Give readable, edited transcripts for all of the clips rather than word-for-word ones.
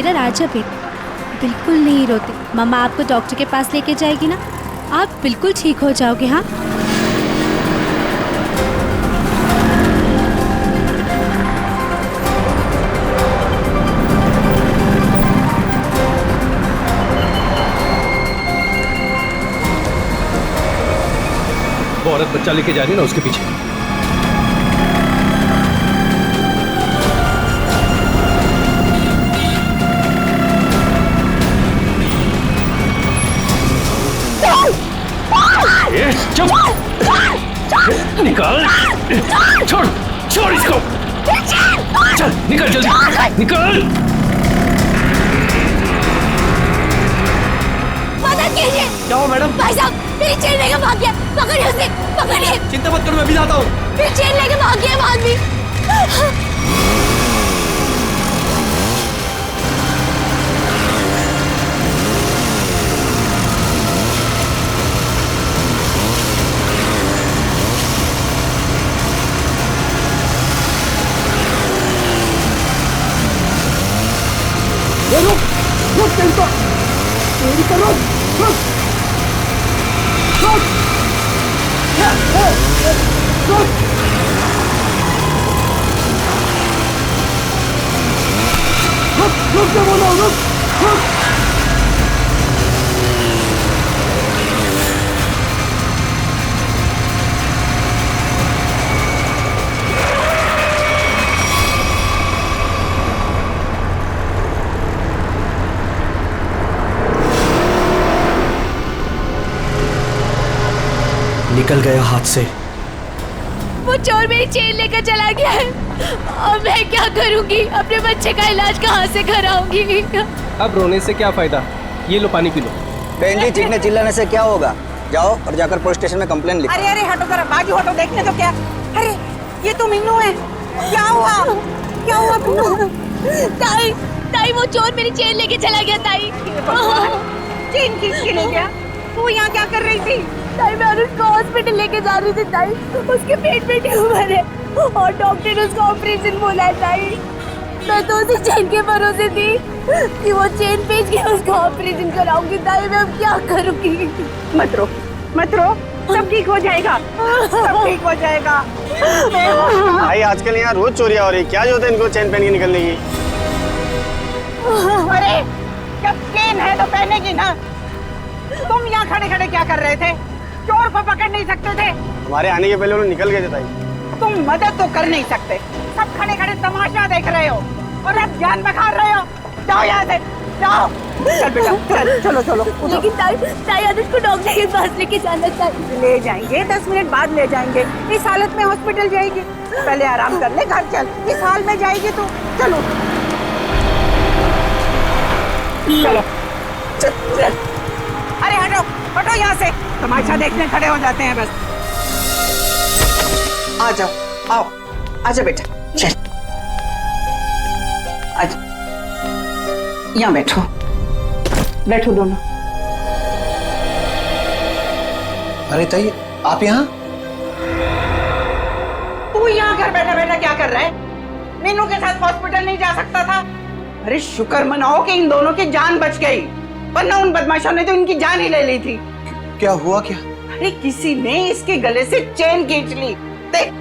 मेरा राजा बेटा बिल्कुल नहीं रोते। मम्मा आपको डॉक्टर के पास लेके जाएगी ना, आप बिल्कुल ठीक हो जाओगे। हाँ वो औरत बच्चा लेके जा रही है ना, उसके पीछे। चुप! निकाल! छोड़! छोड़ इसको! चल निकल जल्दी! निकल! मदद कीजिए! क्या हो मैडम? भाई साहब मेरी चेन लेके भाग गया, पकड़िए उसे, पकड़िए! चिंता मत करो, मैं भी लाता हूँ। मेरी चेन लेके भाग गया वो आदमी। रुक चिंता! तेरी तो रुक! रुक! रुक! रुक! रुक क्या बोला? रुक! रुक! निकल गया हाथ से। वो चोर मेरी चेन लेकर चला गया है। अब मैं क्या करूंगी? अपने बच्चे का इलाज कहाँ से कराऊंगी? अब रोने से क्या फायदा? ये लो पानी पी लो। बहन जी, चीखने चिल्लाने से क्या होगा? जाओ और जाकर पुलिस स्टेशन में कंप्लेन लिखो। अरे अरे हटो जरा, बाजू हटो, देखने तो क्या। अरे ये तो मीनू है। क्या हुआ? क्या हुआ मीनू? ताई, ताई वो चोर मेरी चेन लेके चला गया ताई। चेन खींच के ले गया? तू यहाँ क्या कर रही थी? ताई मैं उसको हॉस्पिटल लेके जा रही थी ताई, उसके पेट में ट्यूमर है और डॉक्टर ने उसका ऑपरेशन बोला है ताई। मैं तो उसी चेन के भरोसे थी कि वो चेन बेच के उसका ऑपरेशन कराऊंगी ताई। मैं अब क्या करूंगी? मत रो, मत रो, सब ठीक हो जाएगा, सब ठीक हो जाएगा। भाई आजकल यहाँ रोज चोरियां हो रही, क्या जरूरत है इनको चेन पहन के निकलने की? अरे जब चेन है तो पहनेगी ना। तुम यहाँ खड़े खड़े क्या कर रहे थे? चोर को पकड़ नहीं सकते थे? हमारे आने के पहले उन्होंने निकल गए थे ताई। तुम मदद तो कर नहीं सकते, सब खड़े खड़े तमाशा देख रहे हो और अब जान बखार रहे हो। जाओ यहाँ से, जाओ। चल बेटा चल, चलो चलो। लेकिन ताई, ताई अनुज को डॉक्टर के पास लेके जाना चाहिए। ले जाएंगे, 10 मिनट बाद ले जाएंगे। इस हालत में हॉस्पिटल जाएगी? पहले आराम कर ले, घर चल। इस हाल में जाएगी तो चलो चलो चल चल। अरे हटो हटो यहाँ से, तमाशा देखने खड़े हो जाते हैं बस। आ जाओ, आओ, आजा बेटा, चल आजा, यहाँ बैठो, बैठो दोनों। अरे ताई, आप यहाँ? तू यहाँ घर बैठा बैठा क्या कर रहा है? मीनू के साथ हॉस्पिटल नहीं जा सकता था? अरे शुक्र मनाओ कि इन दोनों की जान बच गई, वरना उन बदमाशों ने तो इनकी जान ही ले ली थी। क्या हुआ क्या? अरे किसी ने इसके गले से चेन खींच ली, देख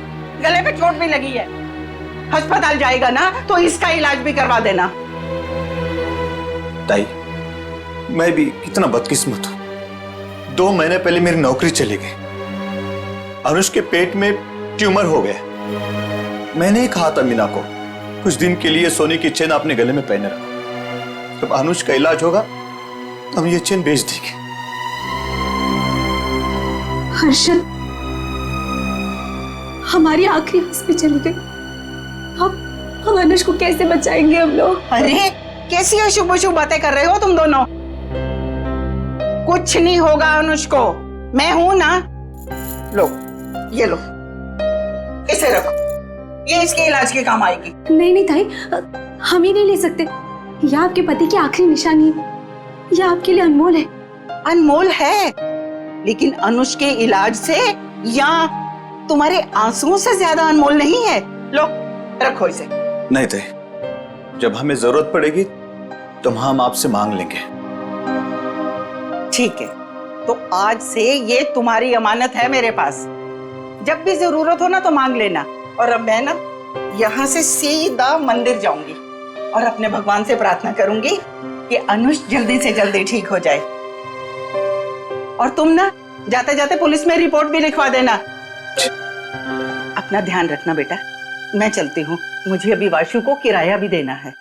गले पे चोट भी लगी है। अस्पताल जाएगा ना तो इसका इलाज भी करवा देना। ताई, मैं भी कितना बदकिस्मत हूं। 2 महीने पहले मेरी नौकरी चली गई। अनुज के पेट में ट्यूमर हो गया। मैंने ही कहा था मीना को कुछ दिन के लिए सोने की चेन अपने गले में पहने रखो। जब अनुज का इलाज होगा तो हम ये चेन बेच देंगे। हर्षद, हमारी आखिरी हंस पे चली गई। हम अनुज को कैसे बचाएंगे हम लोग? अरे कैसी अशुभ अशुभ बातें कर रहे हो तुम दोनों? कुछ नहीं होगा अनुज को, मैं हूं ना। लो ये लो, इसे रखो, ये इसके इलाज के काम आएगी। नहीं नहीं ताई, हम ही नहीं ले सकते। यह आपके पति की आखिरी निशानी है, यह आपके लिए अनमोल है। अनमोल है, लेकिन अनुज के इलाज से या तुम्हारे आंसुओं से ज्यादा अनमोल नहीं है। लो रखो इसे। नहीं ताई, जब हमें जरूरत पड़ेगी तो हम आपसे मांग लेंगे। ठीक है, तो आज से ये तुम्हारी अमानत है मेरे पास। जब भी जरूरत हो ना तो मांग लेना। और अब मैं ना यहाँ से सीधा मंदिर जाऊंगी और अपने भगवान से प्रार्थना करूंगी कि अनुष जल्दी से जल्दी ठीक हो जाए। और तुम ना जाते जाते पुलिस में रिपोर्ट भी लिखवा देना। अपना ध्यान रखना बेटा, मैं चलती हूँ, मुझे अभी वाशु को किराया भी देना है।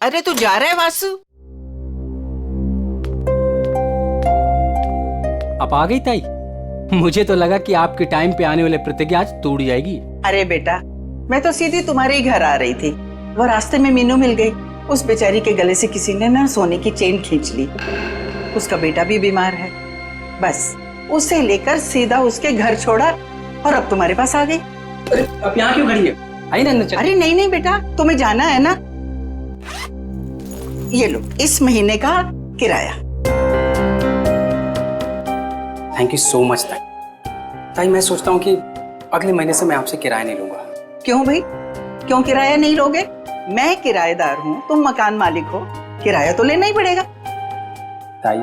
अरे तू जा रहा है वासु? आप आ गई ताई? मुझे तो लगा कि आपके टाइम पे आने वाले प्रतिज्ञा आज टूट जाएगी। अरे बेटा, मैं तो सीधी तुम्हारे ही घर आ रही थी। वो रास्ते में मीनू मिल गई। उस बेचारी के गले से किसी ने ना सोने की चेन खींच ली। उसका बेटा भी बीमार है। बस उसे लेकर सीधा उसके घर छोड़ा और अब तुम्हारे पास आ गई। अब यहाँ क्यों खड़ी है? आई ना चल। अरे नहीं नहीं बेटा, तुम्हें जाना है ना। ये लो इस महीने का किराया। थैंक यू सो मच ताई। ताई मैं सोचता हूँ कि अगले महीने से मैं आपसे किराया नहीं लूंगा। क्यों भाई, क्यों किराया नहीं लोगे? मैं किराएदार हूँ, तुम मकान मालिक हो, किराया तो लेना ही पड़ेगा। ताई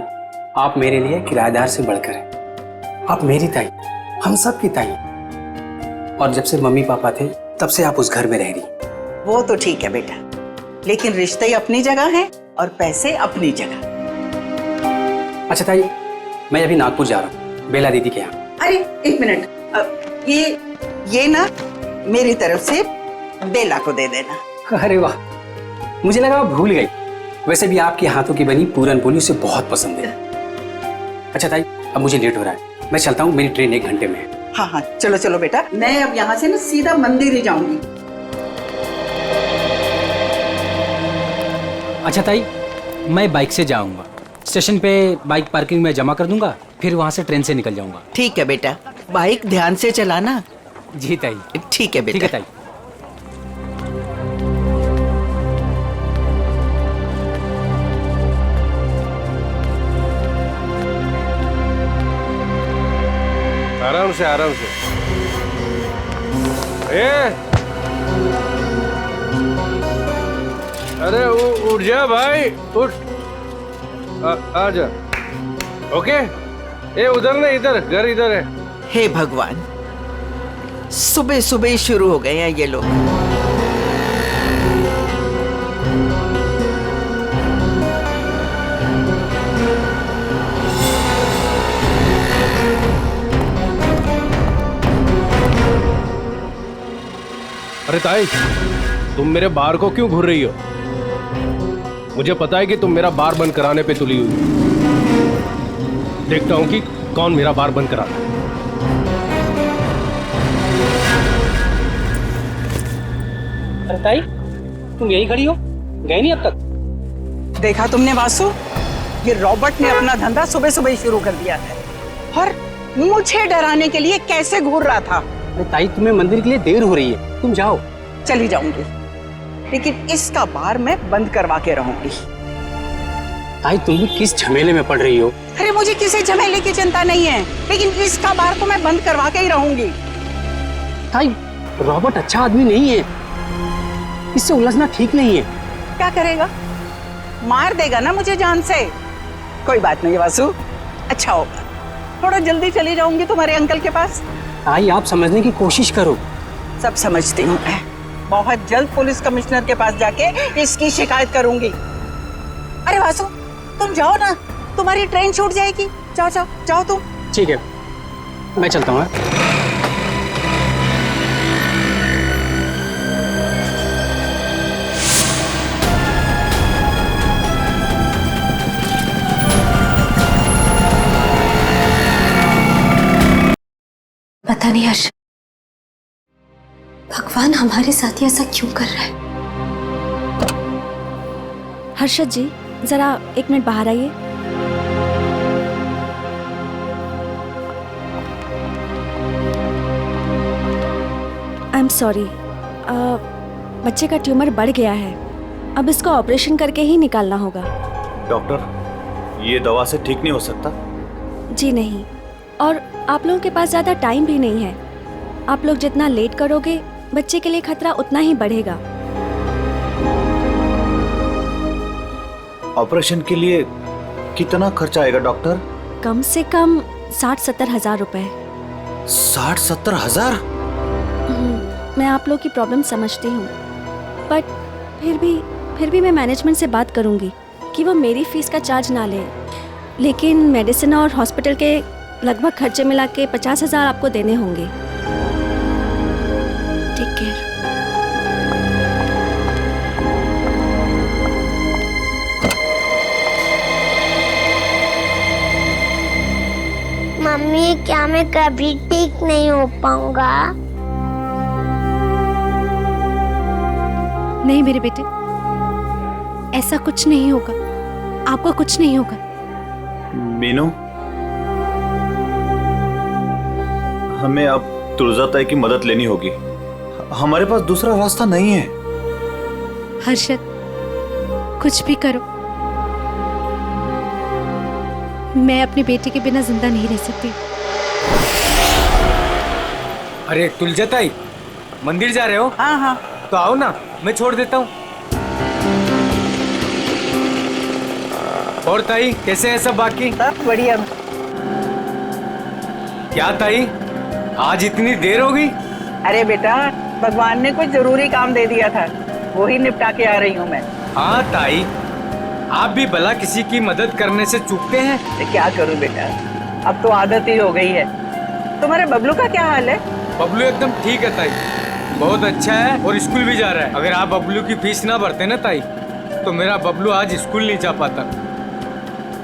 आप मेरे लिए किराएदार से बढ़कर हैं। आप मेरी ताई, हम सब की ताई। और जब से मम्मी पापा थे तब से आप उस घर में रह रही। वो तो ठीक है बेटा, लेकिन रिश्ते अपनी जगह हैं और पैसे अपनी जगह। अच्छा ताई, मैं अभी नागपुर जा रहा हूँ बेला दीदी के यहाँ। अरे एक मिनट, ये ना मेरी तरफ से बेला को दे देना। अरे वाह, मुझे लगा आप भूल गई। वैसे भी आपके हाथों की बनी पूरन पोली उसे बहुत पसंद है। अच्छा ताई, अब मुझे लेट हो रहा है, मैं चलता हूँ, मेरी ट्रेन 1 घंटे में है। हाँ हाँ चलो चलो बेटा, मैं अब यहाँ से ना सीधा मंदिर ही जाऊंगी। अच्छा ताई, मैं बाइक से जाऊंगा। स्टेशन पे बाइक पार्किंग में जमा कर दूंगा, फिर वहां से ट्रेन से निकल जाऊंगा। ठीक है बेटा, बाइक ध्यान से चलाना। जी ताई। ठीक है बेटा। ठीक है ताई। आराम से आराम से। अरे उठ जा भाई, उठ। आ जा। ओके, उधर नहीं, इधर घर इधर है। हे भगवान, सुबह सुबह ही शुरू हो गए हैं ये लोग। अरे ताई, तुम मेरे बार को क्यों घूर रही हो? मुझे पता है कि तुम मेरा बार बंद कराने पे तुली हुई। देखता हूं कि कौन मेरा बार बंद कराता है। अरे ताई, तुम यही खड़ी हो, गए नहीं अब तक? देखा तुमने वासु, ये रॉबर्ट ने अपना धंधा सुबह सुबह ही शुरू कर दिया है और मुझे डराने के लिए कैसे घूर रहा था। अरे ताई, तुम्हें मंदिर के लिए देर हो रही है, तुम जाओ। चली जाऊंगी, लेकिन इसका बार मैं बंद करवा के रहूंगी। ताई, तुम भी किस झमेले में पड़ रही हो? अरे मुझे किसी झमेले की चिंता नहीं है, लेकिन इसका बार तो मैं बंद करवा के ही रहूंगी। ताई, रॉबर्ट अच्छा आदमी नहीं है, इससे उलझना ठीक नहीं है। क्या करेगा? मार देगा ना मुझे जान से। कोई बात नहीं वासु, अच्छा होगा, थोड़ा जल्दी चली जाऊंगी तुम्हारे अंकल के पास। ताई, आप समझने की कोशिश करो। सब समझती हूँ मैं, बहुत जल्द पुलिस कमिश्नर के पास जाके इसकी शिकायत करूंगी। अरे वासु, तुम जाओ ना, तुम्हारी ट्रेन छूट जाएगी। जाओ जाओ जाओ तुम। ठीक है, मैं चलता हूँ। पता नहीं हर्ष, भगवान हमारे साथ ही ऐसा क्यों कर रहा है? हर्षद जी, जरा 1 मिनट बाहर आइए। आई एम सॉरी, बच्चे का ट्यूमर बढ़ गया है, अब इसको ऑपरेशन करके ही निकालना होगा। डॉक्टर, ये दवा से ठीक नहीं हो सकता? जी नहीं, और आप लोगों के पास ज़्यादा टाइम भी नहीं है। आप लोग जितना लेट करोगे बच्चे के लिए खतरा उतना ही बढ़ेगा। ऑपरेशन के लिए कितना खर्चा आएगा डॉक्टर? कम से कम 60-70 हज़ार रुपए। 60-70 हजार? मैं आप लोग की प्रॉब्लम समझती हूँ, बट फिर भी मैं मैनेजमेंट से बात करूँगी कि वो मेरी फीस का चार्ज ना ले, लेकिन मेडिसिन और हॉस्पिटल के लगभग खर्चे मिला के 50,000 आपको देने होंगे। Take care. मम्मी, क्या मैं कभी ठीक नहीं हो पाऊंगा? नहीं मेरे बेटे, ऐसा कुछ नहीं होगा, आपको कुछ नहीं होगा। मीनू, हमें अब तुलजा ताई की मदद लेनी होगी। हमारे पास दूसरा रास्ता नहीं है। हर्षद, कुछ भी करो, मैं अपने बेटे के बिना जिंदा नहीं रह सकती। अरे तुलजा ताई, मंदिर जा रहे हो? हाँ हाँ, तो आओ ना, मैं छोड़ देता हूँ। और ताई, कैसे हैं सब बाकी? सब बढ़िया। क्या ताई, आज इतनी देर हो गई? अरे बेटा, भगवान ने कुछ जरूरी काम दे दिया था, वो ही निपटा के आ रही हूँ मैं। हाँ ताई, आप भी भला किसी की मदद करने से चूकते हैं? तो क्या करूँ बेटा, अब तो आदत ही हो गई है। तुम्हारे बबलू का क्या हाल है? बबलू एकदम ठीक है ताई, बहुत अच्छा है और स्कूल भी जा रहा है। अगर आप बबलू की फीस ना भरते ना ताई, तो मेरा बबलू आज स्कूल नहीं जा पाता।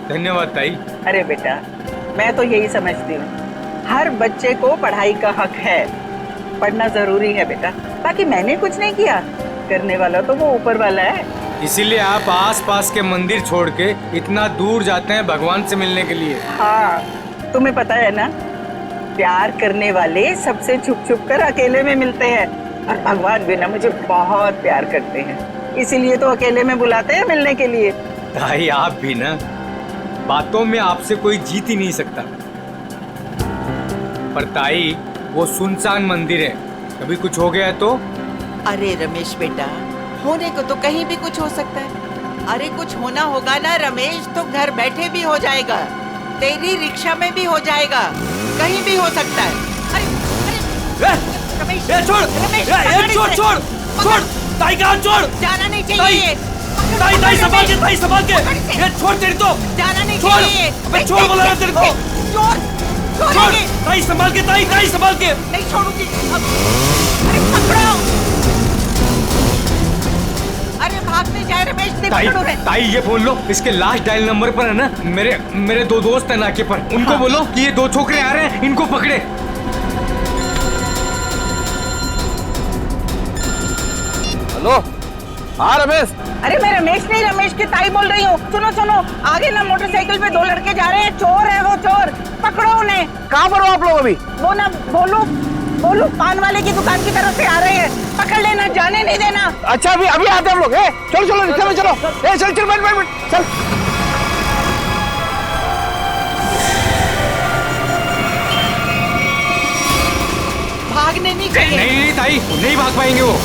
धन्यवाद ताई। अरे बेटा, मैं तो यही समझती हूँ, हर बच्चे को पढ़ाई का हक है, पढ़ना जरूरी है बेटा। बाकी मैंने कुछ नहीं किया, करने वाला तो वो ऊपर वाला है। इसीलिए आप आस-पास के मंदिर छोड़ के इतना दूर जाते हैं भगवान से मिलने के लिए। हाँ, तुम्हें पता है ना, प्यार करने वाले सबसे छुप छुप कर अकेले में मिलते हैं, और भगवान भी ना मुझे बहुत प्यार करते हैं, इसीलिए तो अकेले में बुलाते हैं मिलने के लिए। ताई, आप भी ना, बातों में आपसे कोई जीत ही नहीं सकता। पर ताई, वो सुनसान मंदिर है, कभी कुछ हो गया तो? अरे रमेश बेटा, होने को तो कहीं भी कुछ हो सकता है। अरे कुछ होना होगा ना रमेश, तो घर बैठे भी हो जाएगा, तेरी रिक्शा में भी हो जाएगा, कहीं भी हो सकता है। अरे रमेश, रमेश, छोड़ ताई का हाथ छोड़। जाना नहीं चाहिए। ताई संभाल के ये छोड़ तेरी तो। जाना नहीं छोड़, चाहिए। मैं छोड़ बोला ना तेरे को। छोड़ ताई संभाल के, ताई संभाल के। नहीं छोड़ूंगी। अरे पकड़ो। अरे भागने जाए रमेश, ताई ये बोल लो, इसके लास्ट डायल नंबर पर है ना, मेरे दो दोस्त हैं नाके पर, उनको बोलो कि ये दो छोकरे आ रहे हैं, इनको पकड़े। हेलो, हाँ रमेश। अरे मैं रमेश नहीं, रमेश की ताई बोल रही हूँ। सुनो सुनो, आगे ना मोटरसाइकिल पे दो लड़के जा रहे हैं, चोर है वो, चोर, पकड़ो उन्हें। कहाँ पर हो आप लोग अभी? वो ना बोलू पान वाले की दुकान की तरफ से आ रहे हैं, पकड़ लेना, जाने नहीं देना। अच्छा, अभी आते हैं हम लोग। चलो रिक्शा में चलो। चल बैठ चल। भागने नहीं चाहिए। नहीं ताई, नहीं भाग पाएंगे वो।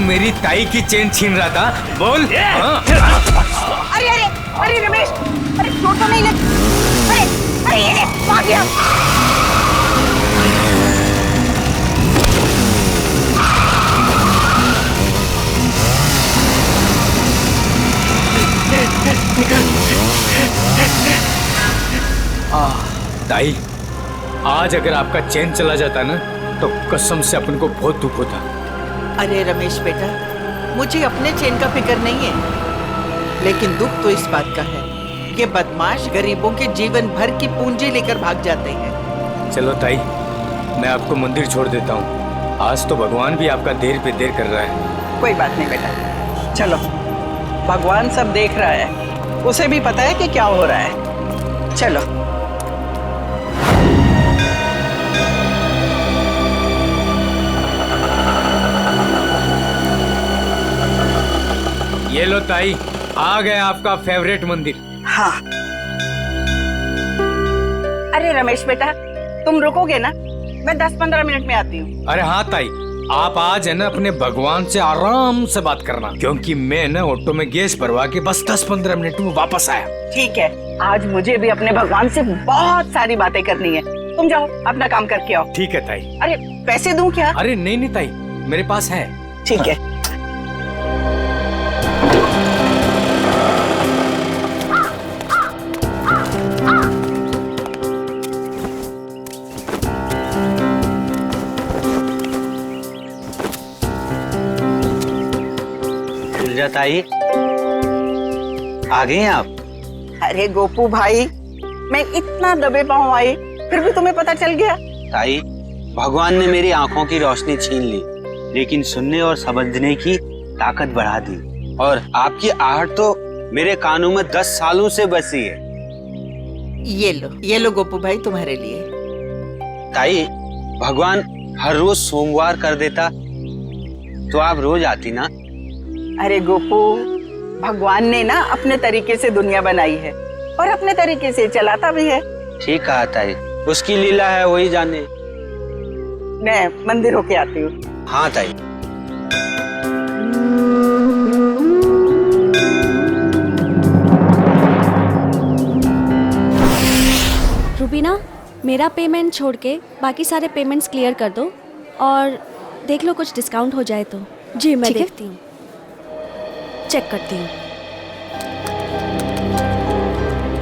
मेरी ताई की चेन छीन रहा था? बोल। हाँ। अरे अरे अरे रमेश, अरे चोट तो नहीं लगी? अरे अरे ये भाग गया। ताई, आज अगर आपका चैन चला जाता ना तो कसम से अपन को बहुत दुख होता। अरे रमेश बेटा, मुझे अपने चैन का फिक्र नहीं है, लेकिन दुख तो इस बात का है, ये बदमाश गरीबों के जीवन भर की पूंजी लेकर भाग जाते हैं। चलो ताई, मैं आपको मंदिर छोड़ देता हूँ। आज तो भगवान भी आपका देर पे देर कर रहा है। कोई बात नहीं बेटा, चलो, भगवान सब देख रहा है, उसे भी पता है कि क्या हो रहा है। चलो। ये लो ताई, आ गया आपका फेवरेट मंदिर। हाँ। अरे रमेश बेटा, तुम रुकोगे ना? मैं 10-15 मिनट में आती हूँ। अरे हाँ ताई, आप आज है ना अपने भगवान से आराम से बात करना, क्योंकि मैं ना ऑटो में गैस भरवा के बस 10-15 मिनट में वापस आया। ठीक है, आज मुझे भी अपने भगवान से बहुत सारी बातें करनी है। तुम जाओ, अपना काम करके आओ। ठीक है ताई। अरे पैसे दूं क्या? अरे नहीं नहीं ताई, मेरे पास है। ठीक है। ताई, आ गए हैं आप? अरे गोपू भाई, मैं इतना दबे पाँव आई, फिर भी तुम्हें पता चल गया? ताई, भगवान ने मेरी आंखों की रोशनी छीन ली, लेकिन सुनने और समझने की ताकत बढ़ा दी, और आपकी आहट तो मेरे कानों में 10 सालों से बसी है। ये लो गोपू भाई, तुम्हारे लिए। ताई, भगवान हर रोज सोमवार कर देता तो आप रोज आती ना? अरे गोपू, भगवान ने ना अपने तरीके से दुनिया बनाई है और अपने तरीके से चलाता भी है। ठीक कहा ताई, उसकी लीला है, वही जाने। मैं मंदिर होके आती हूँ। हाँ ताई। रूबीना, मेरा पेमेंट छोड़ के बाकी सारे पेमेंट्स क्लियर कर दो और देख लो कुछ डिस्काउंट हो जाए तो। जी मैं देखती हूँ, चेक करती हूँ।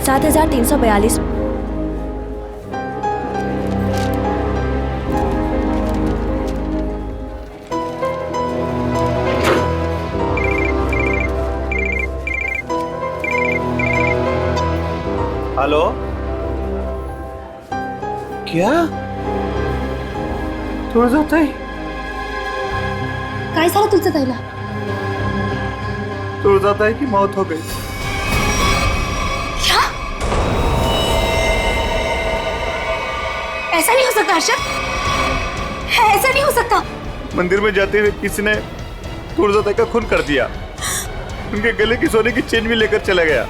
7,342। हेलो, क्या तुळजाताई? काय झालं तुझं ताईला? तुळजाताई की मौत हो गई। क्या? ऐसा नहीं हो सकता अर्शद, ऐसा नहीं हो सकता। मंदिर में जाते हुए किसी ने तुळजाताई का खून कर दिया, उनके गले की सोने की चेन भी लेकर चला गया।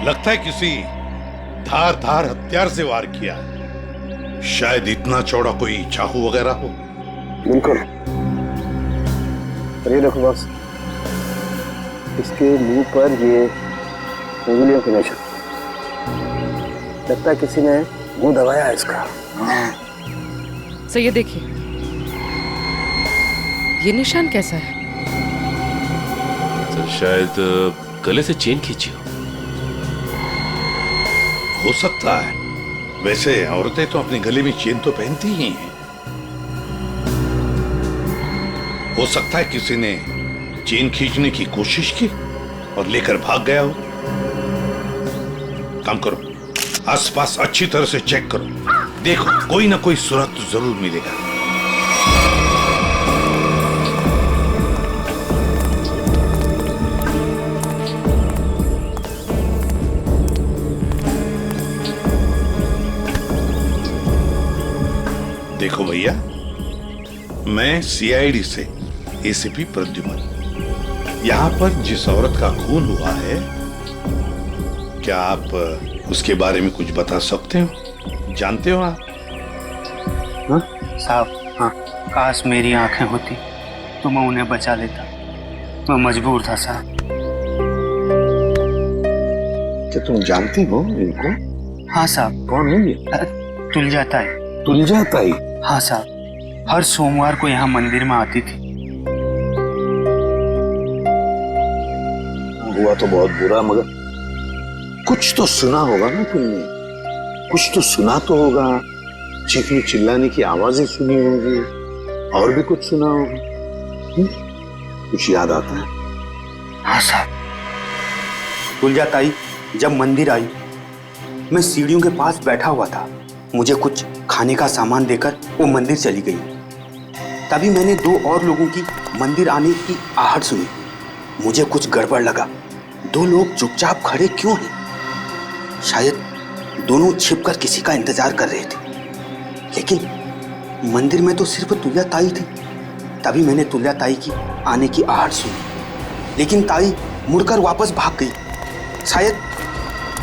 लगता है किसी धार हथियार से वार किया है। शायद इतना चौड़ा कोई चाकू वगैरह हो। बिल्कुल। ये देखो बस, इसके मुंह पर ये उंगलियों के निशान, लगता है किसी ने मुंह दबाया है इसका। सर ये देखिए, ये निशान कैसा है? सर शायद गले से चेन खींची हो सकता है। वैसे औरतें तो अपने गले में चेन तो पहनती ही हैं। हो सकता है किसी ने चेन खींचने की कोशिश की और लेकर भाग गया हो। काम करो, आसपास अच्छी तरह से चेक करो, देखो कोई ना कोई सुराग तो जरूर मिलेगा। देखो भैया, मैं सीआईडी से एसीपी प्रद्युमन। यहाँ पर जिस औरत का खून हुआ है, क्या आप उसके बारे में कुछ बता सकते हो? जानते हो आप? हाँ साहब, हाँ, काश मेरी आंखें होती तो मैं उन्हें बचा लेता। मैं मजबूर था साहब। क्या तुम जानती हो इनको? हाँ साहब। कौन है ये? तुलजा ताई। तुलजा ताई? हाँ साहब, हर सोमवार को यहाँ मंदिर में आती थी। हुआ तो बहुत बुरा, मगर कुछ तो सुना होगा ना तुमने? कुछ तो सुना तो होगा, चीखने चिल्लाने की आवाजें सुनी होंगी, और भी कुछ सुना होगा। कुछ याद आता है? हाँ साहब, तुलजा ताई जब मंदिर आई, मैं सीढ़ियों के पास बैठा हुआ था। मुझे कुछ खाने का सामान देकर वो मंदिर चली गई। तभी मैंने 2 और लोगों की मंदिर आने की आहट सुनी। मुझे कुछ गड़बड़ लगा। 2 लोग चुपचाप खड़े क्यों हैं? शायद दोनों छिपकर किसी का इंतजार कर रहे थे। लेकिन मंदिर में तो सिर्फ तुलजा ताई थी। तभी मैंने तुलजा ताई की आने की आहट सुनी, लेकिन ताई मुड़कर वापस भाग गई। शायद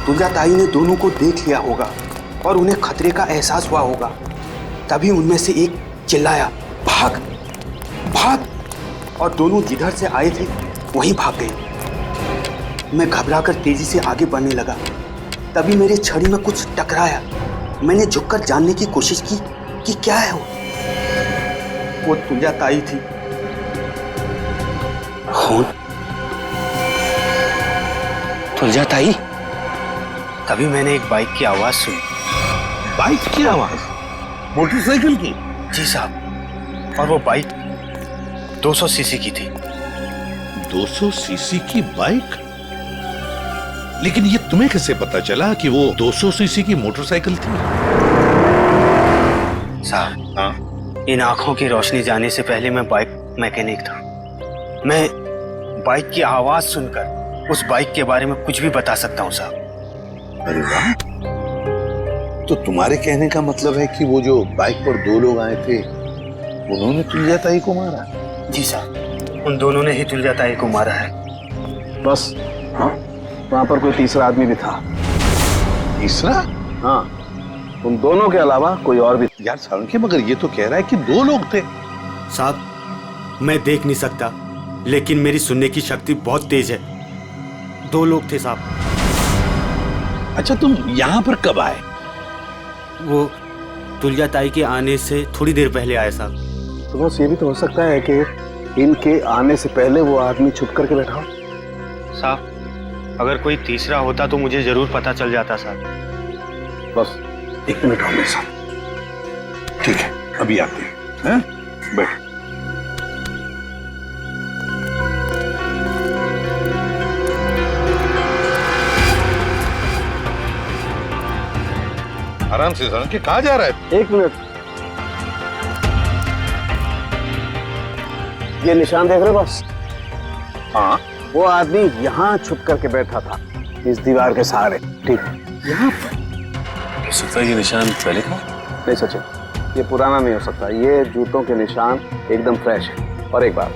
तुलजा ताई ने दोनों को देख लिया होगा और उन्हें खतरे का एहसास हुआ होगा। तभी उनमें से एक चिल्लाया, भाग भाग, और दोनों जिधर से आए थे वहीं भाग गए। मैं घबराकर तेजी से आगे बढ़ने लगा। तभी मेरे छड़ी में कुछ टकराया। मैंने झुककर जानने की कोशिश की कि क्या है वो तुलजा ताई थी। खून? तुलजा ताई? तभी मैंने एक बाइक की आवाज सुनी। बाइक की आवाज? मोटरसाइकिल की? जी साहब, और वो बाइक 200 सीसी की थी। 200 सीसी की बाइक? लेकिन ये तुम्हें कैसे पता चला कि वो 200 सीसी की मोटरसाइकिल थी? साहब, हाँ, इन आंखों की रोशनी जाने से पहले मैं बाइक मैकेनिक था। मैं बाइक की आवाज सुनकर उस बाइक के बारे में कुछ भी बता सकता हूँ साहब। अरे वाह, तो तुम्हारे कहने का मतलब है कि वो जो बाइक पर 2 लोग आए थे उन्होंने तुलजा ताई को मारा? जी साहब, उन दोनों ने ही तुलजा ताई को मारा है। बस हाँ, वहां पर कोई तीसरा आदमी भी था। तीसरा? हाँ, उन दोनों के अलावा कोई और भी। यार सालुंखे, मगर ये तो कह रहा है कि 2 लोग थे। साहब, मैं देख नहीं सकता, लेकिन मेरी सुनने की शक्ति बहुत तेज है। 2 लोग थे साहब। अच्छा, तुम यहाँ पर कब आए? वो तुलजा ताई के आने से थोड़ी देर पहले आए साहब। तो बस ये भी तो हो सकता है कि इनके आने से पहले वो आदमी छुप करके बैठा हो। साहब, अगर कोई तीसरा होता तो मुझे जरूर पता चल जाता साहब। बस 1 मिनट और मेरे साथ। ठीक है, अभी आते हैं। बैठ। आराम से सालुंखे, कहाँ जा रहा है? 1 मिनट। ये निशान देख रहे हो बस? हाँ, वो आदमी यहाँ छुप करके बैठा था, इस दीवार के सहारे। ठीक, यहाँ पर? हो सकता है ये निशान पहले था? नहीं सचिन, ये पुराना नहीं हो सकता। ये जूतों के निशान एकदम फ्रेश है। और एक बात,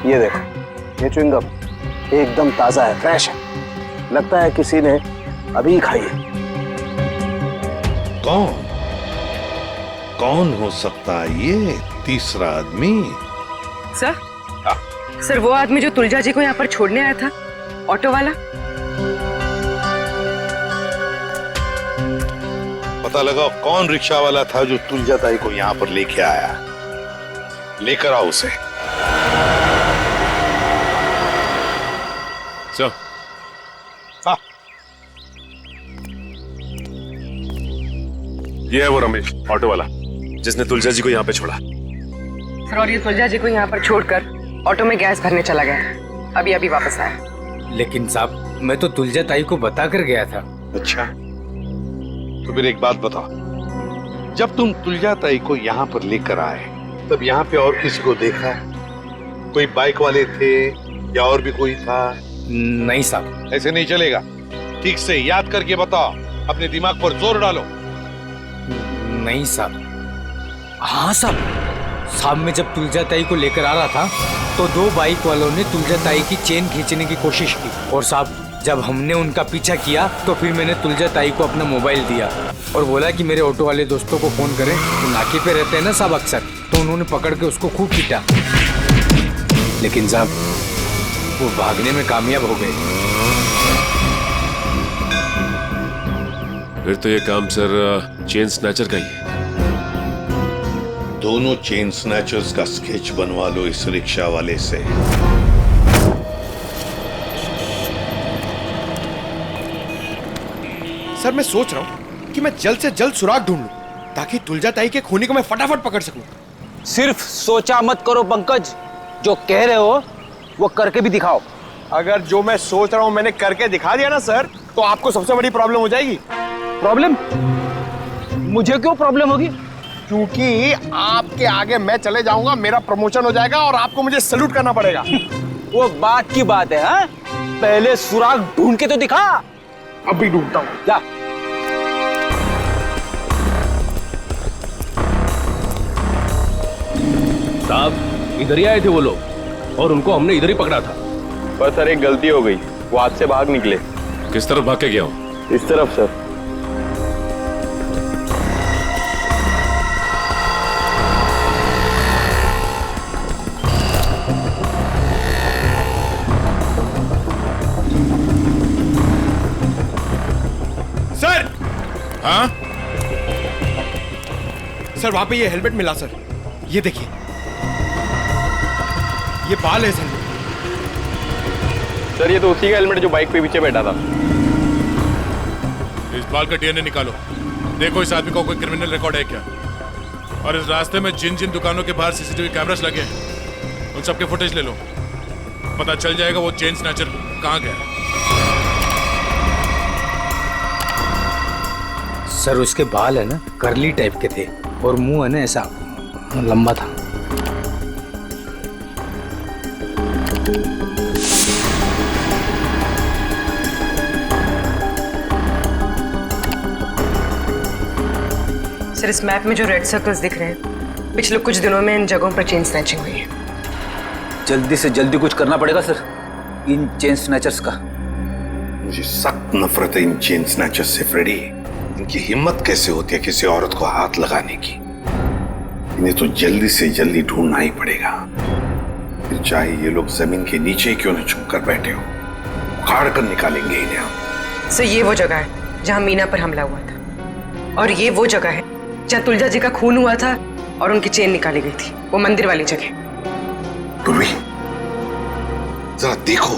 ये देखो, ये च्युइंगम एकदम ताजा है, फ्रेश है। लगता है किसी ने अभी खाई है। कौन हो सकता है ये तीसरा आदमी? सर, वो आदमी जो तुलजा जी को यहाँ पर छोड़ने आया था, ऑटो वाला। पता लगा कौन रिक्शा वाला था जो तुलजा ताई को यहाँ पर लेके आया। लेकर आओ उसे। चलो। हाँ, ये है वो रमेश, ऑटो वाला, जिसने तुलजा जी को यहाँ पे छोड़ा। सर, और ये तुलजा जी को यहाँ पर छोड़कर ऑटो में गैस भरने चला गया। अभी अभी वापस आया। लेकिन साहब, मैं तो तुलजा ताई को बता कर गया था। अच्छा, तो फिर एक बात बताओ, जब तुम तुलजा ताई को यहाँ पर लेकर आए तब यहाँ पे और किसी को देखा? कोई बाइक वाले थे या और भी कोई था? नहीं साहब। ऐसे नहीं चलेगा, ठीक से याद करके बताओ, अपने दिमाग पर जोर डालो। नहीं साहब। हाँ साहब, शाम में जब तुलजा ताई को लेकर आ रहा था तो 2 बाइक वालों ने तुलजा ताई की चेन खींचने की कोशिश की और साहब जब हमने उनका पीछा किया तो फिर मैंने तुलजा ताई को अपना मोबाइल दिया और बोला कि मेरे ऑटो वाले दोस्तों को फोन करें। तो नाके पे रहते हैं ना साहब अक्सर, तो उन्होंने पकड़ के उसको खूब पीटा, लेकिन साहब वो भागने में कामयाब हो गए। फिर तो ये काम सर चेन स्नैचर का ही है। दोनों चेन स्नैचर्स का स्केच बनवा लो इस रिक्शा वाले से। सर मैं सोच रहा हूँ कि मैं जल्द से जल्द सुराग ढूंढ लूं ताकि तुलजा ताई के खूनी को मैं फटाफट पकड़ सकूं। सिर्फ सोचा मत करो पंकज, जो कह रहे हो वो करके भी दिखाओ। अगर जो मैं सोच रहा हूँ मैंने करके दिखा दिया ना सर, तो आपको सबसे बड़ी प्रॉब्लम हो जाएगी। प्रॉब्लम? मुझे क्यों प्रॉब्लम होगी? क्योंकि आपके आगे मैं चले जाऊंगा, मेरा प्रमोशन हो जाएगा और आपको मुझे सैल्यूट करना पड़ेगा। वो बात की बात है, हाँ? पहले सुराग ढूंढ के तो दिखा। अभी ढूंढता हूँ, जा। साहब इधर ही आए थे वो लोग और उनको हमने इधर ही पकड़ा था। पर सर एक गलती हो गई, वो हाथ से भाग निकले। किस तरफ भाग के गया हूँ? इस तरफ सर। सर! हाँ? सर वहां पे ये हेलमेट मिला सर, ये देखिए, ये बाल है सर। सर ये तो उसी का हेलमेट जो बाइक पे पीछे बैठा था। इस बाल का डीएनए निकालो, देखो इस आदमी का कोई क्रिमिनल रिकॉर्ड है क्या। और इस रास्ते में जिन जिन दुकानों के बाहर सीसीटीवी कैमरास लगे हैं उन सबके फुटेज ले लो, पता चल जाएगा वो चेन स्नैचर कहाँ गया। सर उसके बाल है ना करली टाइप के थे और मुंह है ना ऐसा लंबा था। सर इस मैप में जो रेड सर्कल्स दिख रहे हैं, पिछले कुछ दिनों में इन जगहों पर चेन स्नैचिंग हुई है। जल्दी से जल्दी कुछ करना पड़ेगा सर इन चेन स्नैचर्स का। मुझे सख्त नफरत है इन चेन स्नैचर्स से फ्रेडी। इनकी हिम्मत कैसे होती है किसी औरत को हाथ लगाने की। इन्हें तो जल्दी से जल्दी ढूंढना ही पड़ेगा, फिर चाहे ये लोग जमीन के नीचे क्यों न छुप कर बैठे हो, उखाड़ कर निकालेंगे इन्हें हम। सर ये वो जगह है जहां मीना पर हमला हुआ था और ये वो जगह है जहां तुलजा जी का खून हुआ था और उनकी चेन निकाली गई थी, वो मंदिर वाली जगह। पूर्वी जरा देखो,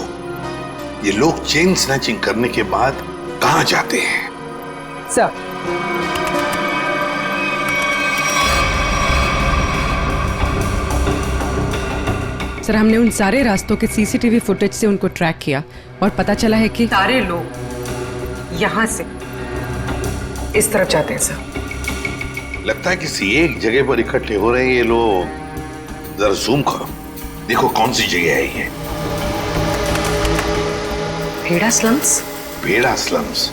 ये लोग चेन स्नैचिंग करने के बाद कहां जाते हैं? सर सर हमने उन सारे रास्तों के सीसीटीवी फुटेज से उनको ट्रैक किया और पता चला है कि सारे लोग यहाँ से इस तरफ जाते हैं सर। लगता है किसी एक जगह पर इकट्ठे हो रहे हैं ये लोग। जरा जूम करो, देखो कौन सी जगह है ये। भेड़ा स्लम्स? भेड़ा स्लम्स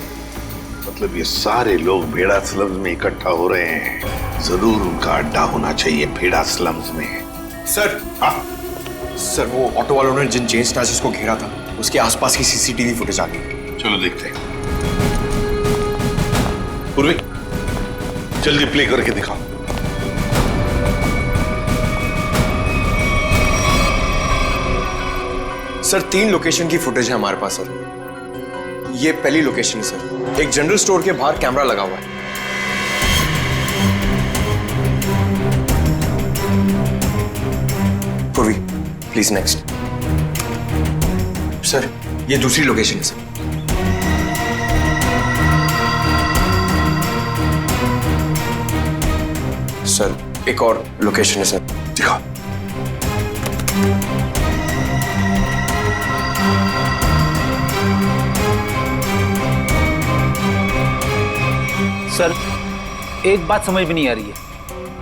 मतलब ये सारे लोग भेड़ा स्लम्स में इकट्ठा हो रहे हैं। जरूर उनका अड्डा होना चाहिए भेड़ा स्लम्स में। सर सर वो ऑटो वालों ने जिन चेन स्नैचर्स को घेरा था उसके आसपास की सीसीटीवी फुटेज आ गई। चलो देखते हैं। पूर्वी जल्दी प्ले करके दिखाओ। सर 3 लोकेशन की फुटेज है हमारे पास सर। ये पहली लोकेशन है सर, एक जनरल स्टोर के बाहर कैमरा लगा हुआ है। पूर्वी प्लीज नेक्स्ट। सर ये दूसरी लोकेशन है सर। सर एक और लोकेशन है सर, दिखाओ। सर एक बात समझ में नहीं आ रही है,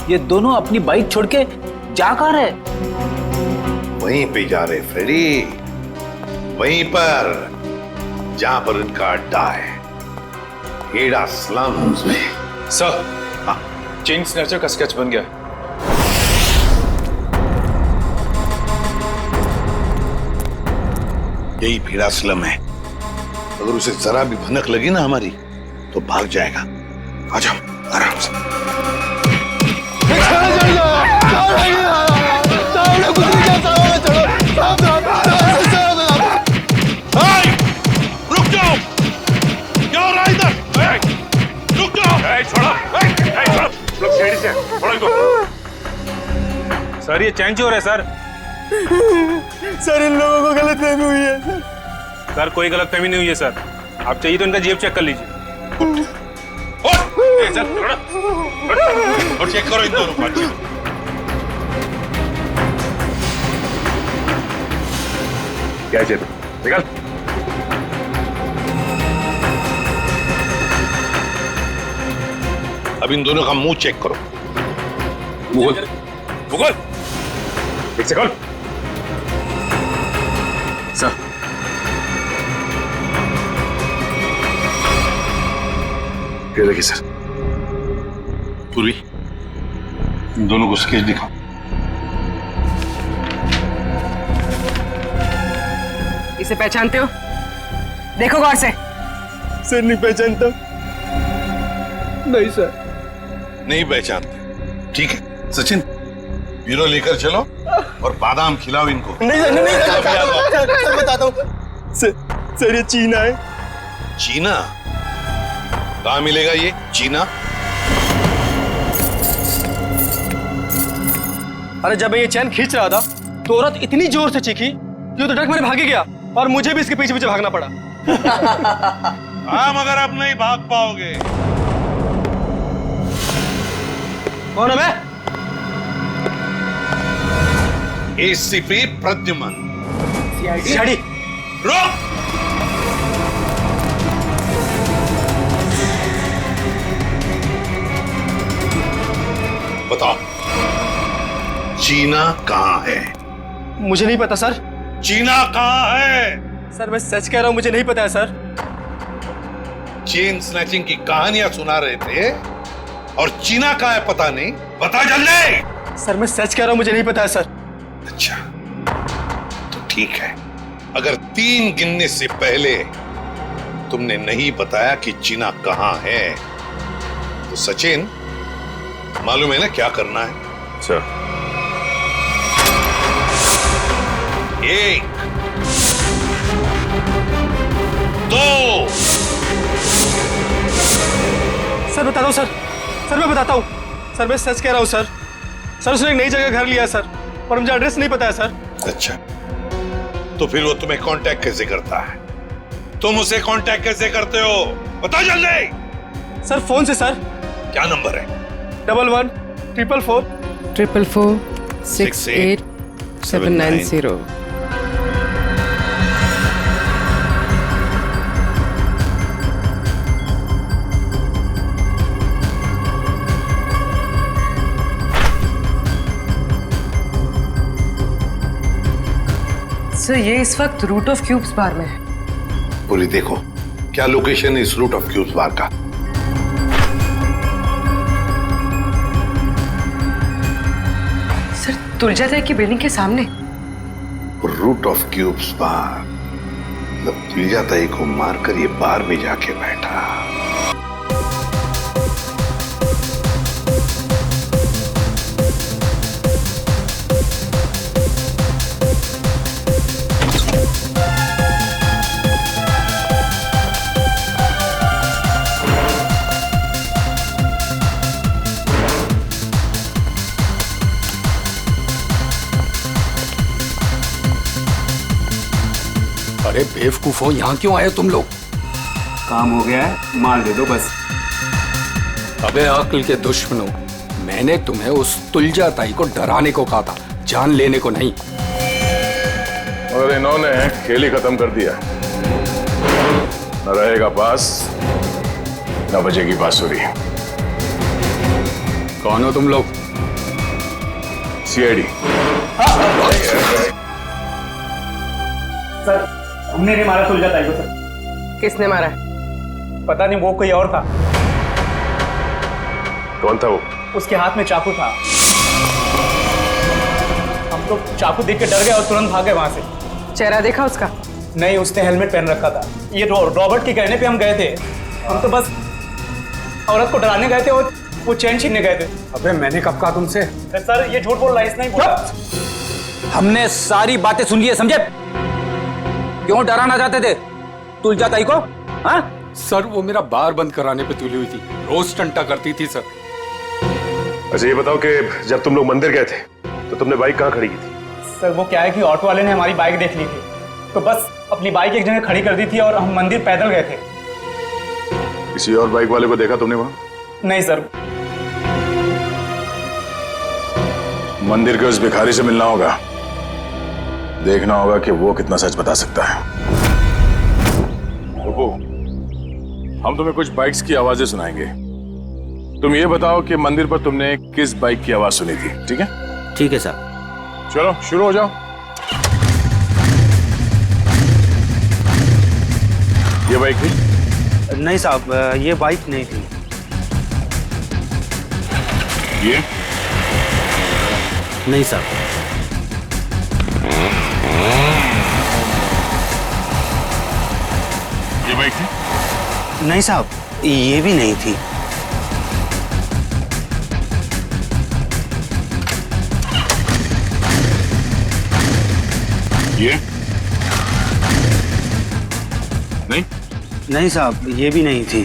ये दोनों अपनी बाइक छोड़ के जा कहाँ रहे? वहीं पे जा रहे फ्रेडी, वहीं पर जहां पर इनका अड्डा है, भेड़ा स्लम्स में। सर चेन स्नैचर का स्केच बन गया। यही भीड़ा स्लम है। अगर उसे जरा भी भनक लगी ना हमारी तो भाग जाएगा। आ जाओ आराम से। रुक जाओ, क्या हो रहा है इधर? रुक जाओ। छोड़ो, लोग सीढ़ी से छोड़ो इनको। सर ये चैन चोर है सर। सर इन लोगों को गलतफहमी हुई है। सर कोई गलतफहमी नहीं हुई है सर। आप चाहिए तो इनका जेब चेक कर लीजिए। और चेक करो इन दोनों को। क्या जेब निकल। अब इन दोनों का मुंह चेक करो। गूगल एक सेकंड। सर ये देखिए सर। पूर्वी, इन दोनों को स्केच दिखाओ। इसे पहचानते हो? देखो गौर से। सर नहीं पहचानता। नहीं सर। नहीं पहचानते, ठीक है। सचिन, ब्यूरो लेकर चलो और बादाम खिलाओ इनको। नहीं सर, नहीं सर, बताता हूँ। सर ये चीना है। चीना? कहाँ मिलेगा ये चीना? अरे जब मैं ये चैन खींच रहा था तो औरत इतनी जोर से चीखी कि वो तो डर मेरे भागे गया और मुझे भी इसके पीछे पीछे भागना पड़ा। हाँ, मगर अब नहीं भाग पाओगे। कौन है मैं? एसीपी प्रद्युमन। सीआईडी। रुक! बताओ, चीना कहाँ है? मुझे नहीं पता सर। चीना कहाँ है? सर मैं सच कह रहा हूँ, मुझे नहीं पता है सर। चेन स्नैचिंग की कहानियां सुना रहे थे और चीना कहाँ है पता नहीं। बता जल्दी। सर मैं सच कह रहा हूँ, मुझे नहीं पता है सर। अच्छा तो ठीक है। अगर 3 गिनने से पहले तुमने नहीं बताया कि चीना कहाँ है तो सचिन, मालूम है ना क्या करना है? सर 1 2 सर बताता हूँ सर। सर मैं बताता हूँ। सर मैं सच कह रहा हूँ सर। सर उसने एक नई जगह घर लिया सर और मुझे एड्रेस नहीं पता है सर। अच्छा तो फिर वो तुम्हें कांटेक्ट कैसे करता है? तुम उसे कांटेक्ट कैसे करते हो? बता जल्दी। सर फोन से सर। क्या नंबर है? 11 444 444 68 790। सर ये इस वक्त रूट ऑफ क्यूब्स बार में है। पूरी देखो क्या लोकेशन है इस रूट ऑफ क्यूब्स बार का। सर तुलजाताई की बिल्डिंग के सामने। रूट ऑफ क्यूब्स बार मतलब तुलजाताई को मारकर ये बार में जाके बैठा। अरे बेवकूफो, यहाँ क्यों आए तुम लोग? काम हो गया है, माल दे दो बस। अबे अक्ल के दुश्मनों, मैंने तुम्हें उस तुलजाताई को डराने को कहा था, जान लेने को नहीं। मगर इन्होंने खेल ही खत्म कर दिया। न रहेगा बास, न बजेगी बांसुरी। कौन हो तुम लोग? सीआईडी। सर हमने नहीं मारा तुलजाताई को सर। किसने मारा? पता नहीं, वो कोई और था। कौन था वो? उसके हाथ में चाकू था। हम तो चाकू देख के डर गए और तुरंत भाग गए वहां से। चेहरा देखा उसका? नहीं, उसने हेलमेट पहन रखा था। ये रॉबर्ट के कहने पे हम गए थे। हम तो बस औरत को डराने गए थे और वो चेन छीनने गए थे। अबे मैंने कब कहा तुमसे? सर ये झूठ बोल रहा है, इसने ही बोला। हमने सारी बातें सुन ली है, समझे? क्यों डराना चाहते थे तुलजा ताई को? हाँ सर, वो मेरा बार बंद कराने पे तुली हुई थी, रोज टंटा करती थी सर। अच्छा ये बताओ कि जब तुम लोग मंदिर गए थे तो तुमने बाइक कहाँ खड़ी की थी? सर वो क्या है कि ऑटो वाले ने हमारी बाइक देख ली थी, तो बस अपनी बाइक एक जगह खड़ी कर दी थी और हम मंदिर पैदल गए थे। किसी और बाइक वाले को देखा तुमने वहां? नहीं सर। मंदिर के उस भिखारी से मिलना होगा, देखना होगा कि वो कितना सच बता सकता है। रुको, हम तुम्हें कुछ बाइक्स की आवाजें सुनाएंगे। तुम ये बताओ कि मंदिर पर तुमने किस बाइक की आवाज सुनी थी, ठीक है? ठीक है सर। चलो शुरू हो जाओ। ये बाइक थी? नहीं साहब, ये बाइक नहीं थी। ये? नहीं साहब। ये बाइक थी? नहीं साहब, ये भी नहीं थी। ये? नहीं? नहीं साहब, ये भी नहीं थी।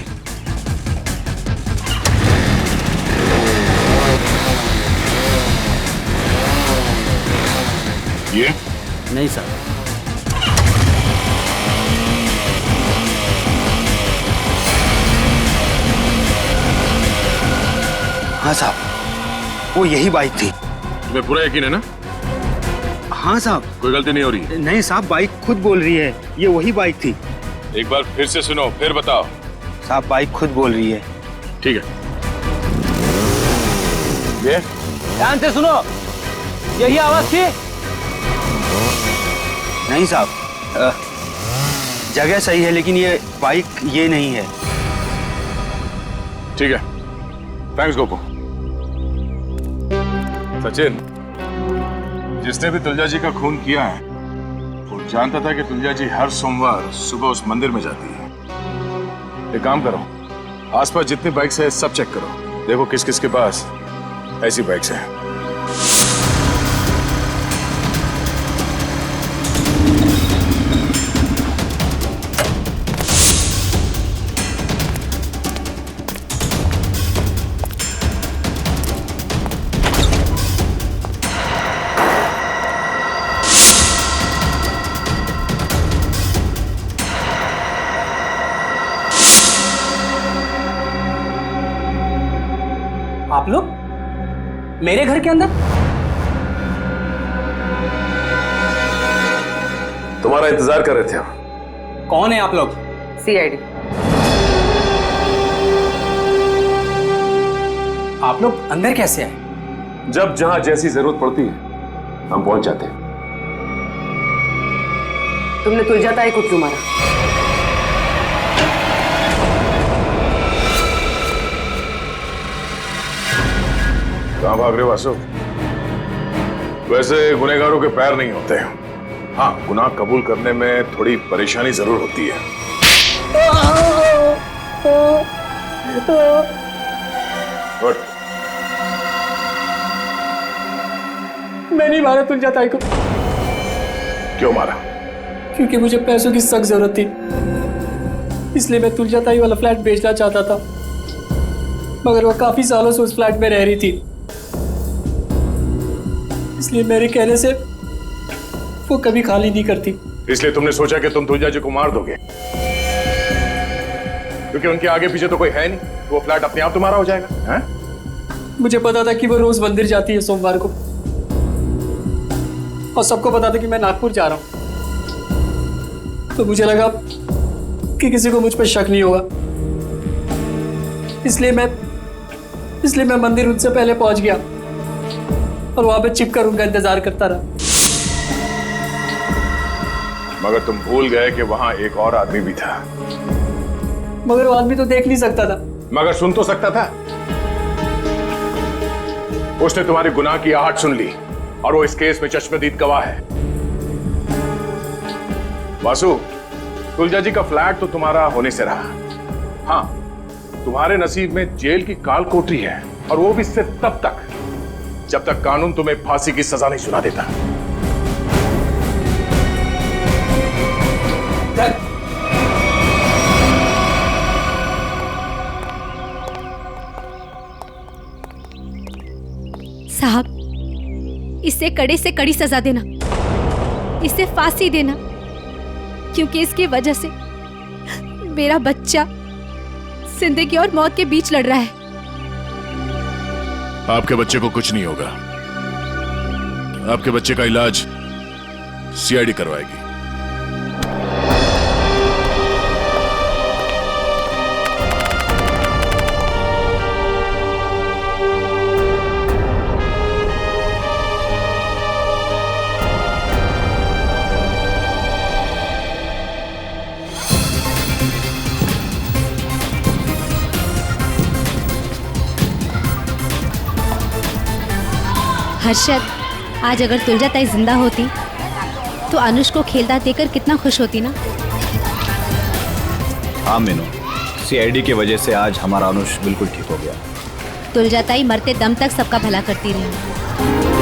ये? नहीं साहब। हाँ साहब, वो यही बाइक थी। तुम्हें पूरा यकीन है ना? हाँ साहब। कोई गलती नहीं हो रही? नहीं साहब, बाइक खुद बोल रही है ये वही बाइक थी। एक बार फिर से सुनो, फिर बताओ। साहब बाइक खुद बोल रही है। ठीक है। ये? ध्यान से सुनो, यही आवाज थी? नहीं साहब, जगह सही है लेकिन ये बाइक ये नहीं है। ठीक है, थैंक्स गोपू। सचिन, जिसने भी तुलजा जी का खून किया है वो जानता था कि तुलजा जी हर सोमवार सुबह उस मंदिर में जाती है। एक काम करो, आसपास जितनी बाइक्स है सब चेक करो, देखो किस किस के पास ऐसी बाइक्स हैं। आप लोग मेरे घर के अंदर? तुम्हारा इंतजार कर रहे थे हम। कौन है आप लोग? सीआईडी। आप लोग अंदर कैसे आए? जब जहां जैसी जरूरत पड़ती है हम पहुंच जाते हैं। तुमने तुलजा ताई को क्यों मारा? कहां भाग रहे हो वासु? वैसे गुनहगारों के पैर नहीं होते। हाँ, गुनाह कबूल करने में थोड़ी परेशानी जरूर होती है। गुड। मैं नहीं मारा तुलजा ताई को। क्यों मारा? क्योंकि मुझे पैसों की सख्त जरूरत थी, इसलिए मैं तुलजा ताई वाला फ्लैट बेचना चाहता था, मगर वो काफी सालों से उस फ्लैट में रह रही थी, इसलिए मेरे कहने से वो कभी खाली नहीं करती। इसलिए तुमने सोचा कि तुम तुलजा जी को मार दोगे, क्योंकि उनके आगे पीछे तो कोई है नहीं, तो वो फ्लैट अपने आप तुम्हारा हो जाएगा। हैं? मुझे पता था कि वो रोज मंदिर जाती है सोमवार को, और सबको पता था कि मैं नागपुर जा रहा हूं, तो मुझे लगा कि किसी को मुझ पर शक नहीं होगा, इसलिए मैं मंदिर उनसे पहले पहुंच गया और वहां पे छिपकर उनका इंतजार करता रहा। मगर तुम भूल गए कि वहां एक और आदमी भी था। मगर वो आदमी तो देख नहीं सकता था। मगर सुन तो सकता था। उसने तुम्हारी गुनाह की आहट सुन ली और वो इस केस में चश्मदीद गवाह है। वासु, तुलजा जी का फ्लैट तो तुम्हारा होने से रहा। हाँ, तुम्हारे नसीब में जेल की काल कोठरी है, और वो भी सिर्फ तब तक जब तक कानून तुम्हें फांसी की सजा नहीं सुना देता। साहब, इसे कड़े से कड़ी सजा देना, इसे फांसी देना, क्योंकि इसकी वजह से मेरा बच्चा जिंदगी और मौत के बीच लड़ रहा है। आपके बच्चे को कुछ नहीं होगा। आपके बच्चे का इलाज सीआईडी करवाएगी। हर्षद, आज अगर तुलजा ताई जिंदा होती तो अनुष को खेलता देखकर कितना खुश होती ना। हाँ मीनू, सीआईडी की वजह से आज हमारा अनुष बिल्कुल ठीक हो गया। तुलजा ताई मरते दम तक सबका भला करती रही।